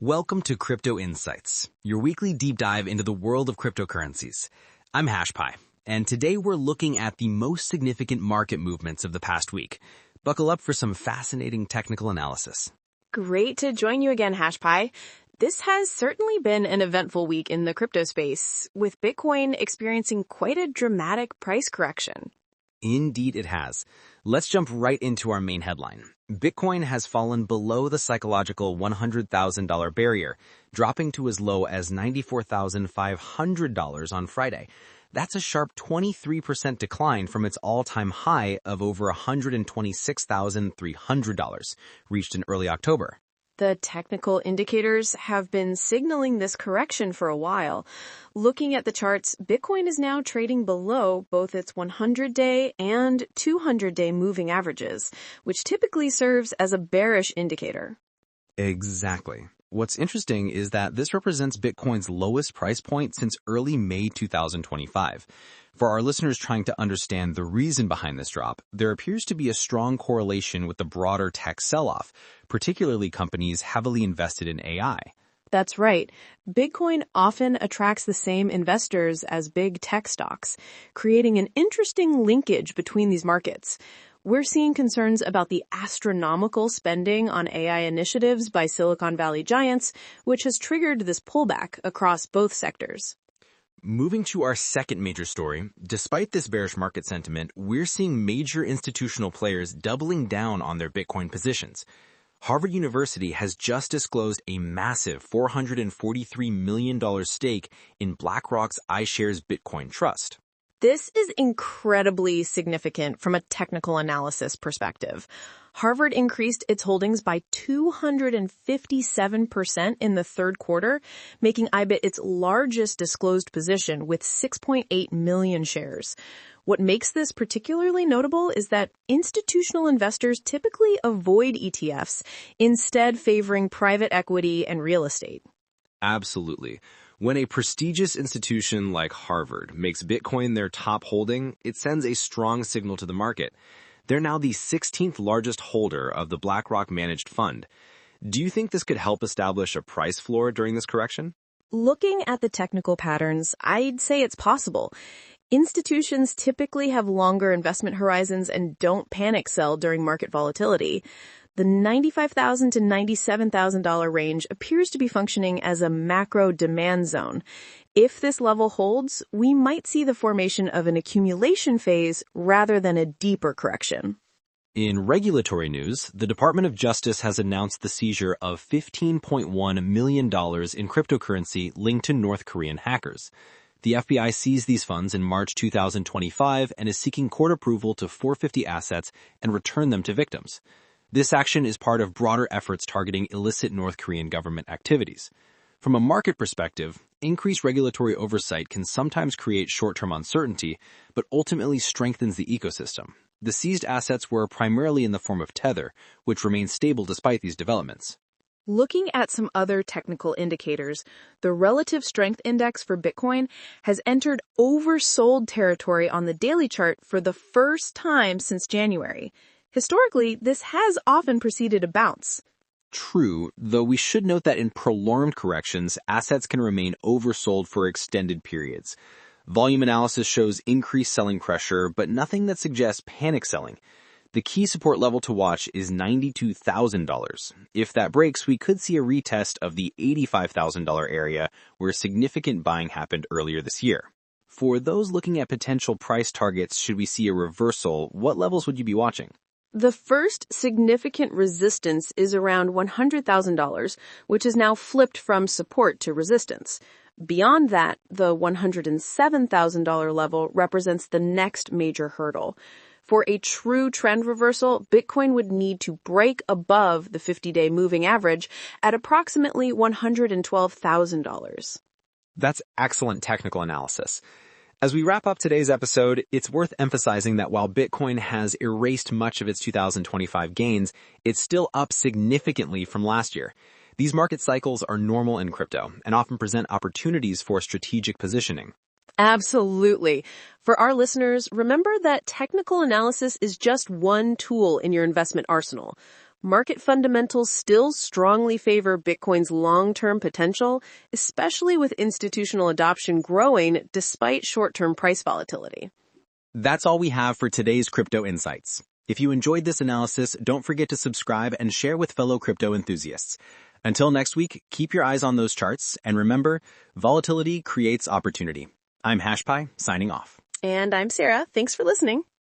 Welcome to Crypto Insights, your weekly deep dive into the world of cryptocurrencies. I'm HashPie, and today we're looking at the most significant market movements of the past week. Buckle up for some fascinating technical analysis. Great to join you again, HashPie. This has certainly been an eventful week in the crypto space, with Bitcoin experiencing quite a dramatic price correction. Indeed it has. Let's jump right into our main headline. Bitcoin has fallen below the psychological $100,000 barrier, dropping to as low as $94,500 on Friday. That's a sharp 23% decline from its all-time high of over $126,300, reached in early October. The technical indicators have been signaling this correction for a while. Looking at the charts, Bitcoin is now trading below both its 100-day and 200-day moving averages, which typically serves as a bearish indicator. Exactly. What's interesting is that this represents Bitcoin's lowest price point since early May 2025. For our listeners trying to understand the reason behind this drop, there appears to be a strong correlation with the broader tech sell-off, particularly companies heavily invested in AI. That's right. Bitcoin often attracts the same investors as big tech stocks, creating an interesting linkage between these markets. We're seeing concerns about the astronomical spending on AI initiatives by Silicon Valley giants, which has triggered this pullback across both sectors. Moving to our second major story, despite this bearish market sentiment, we're seeing major institutional players doubling down on their Bitcoin positions. Harvard University has just disclosed a massive $443 million stake in BlackRock's iShares Bitcoin Trust. This is incredibly significant from a technical analysis perspective. Harvard increased its holdings by 257% in the third quarter, making IBIT its largest disclosed position with 6.8 million shares. What makes this particularly notable is that institutional investors typically avoid ETFs, instead favoring private equity and real estate. Absolutely. When a prestigious institution like Harvard makes Bitcoin their top holding, it sends a strong signal to the market. They're now the 16th largest holder of the BlackRock managed fund. Do you think this could help establish a price floor during this correction? Looking at the technical patterns, I'd say it's possible. Institutions typically have longer investment horizons and don't panic sell during market volatility. The $95,000 to $97,000 range appears to be functioning as a macro demand zone. If this level holds, we might see the formation of an accumulation phase rather than a deeper correction. In regulatory news, the Department of Justice has announced the seizure of $15.1 million in cryptocurrency linked to North Korean hackers. The FBI seized these funds in March 2025 and is seeking court approval to forfeit the assets and return them to victims. This action is part of broader efforts targeting illicit North Korean government activities. From a market perspective, increased regulatory oversight can sometimes create short-term uncertainty, but ultimately strengthens the ecosystem. The seized assets were primarily in the form of Tether, which remains stable despite these developments. Looking at some other technical indicators, the relative strength index for Bitcoin has entered oversold territory on the daily chart for the first time since January. Historically, this has often preceded a bounce. True, though we should note that in prolonged corrections, assets can remain oversold for extended periods. Volume analysis shows increased selling pressure, but nothing that suggests panic selling. The key support level to watch is $92,000. If that breaks, we could see a retest of the $85,000 area where significant buying happened earlier this year. For those looking at potential price targets should we see a reversal, what levels would you be watching? The first significant resistance is around $100,000, which has now flipped from support to resistance. Beyond that, the $107,000 level represents the next major hurdle. For a true trend reversal, Bitcoin would need to break above the 50-day moving average at approximately $112,000. That's excellent technical analysis. As we wrap up today's episode, it's worth emphasizing that while Bitcoin has erased much of its 2025 gains, it's still up significantly from last year. These market cycles are normal in crypto and often present opportunities for strategic positioning. Absolutely. For our listeners, remember that technical analysis is just one tool in your investment arsenal. market fundamentals still strongly favor Bitcoin's long-term potential, especially with institutional adoption growing despite short-term price volatility. That's all we have for today's Crypto Insights. If you enjoyed this analysis, don't forget to subscribe and share with fellow crypto enthusiasts. Until next week, keep your eyes on those charts, and remember, volatility creates opportunity. I'm HashPi, signing off. And I'm Sarah. Thanks for listening.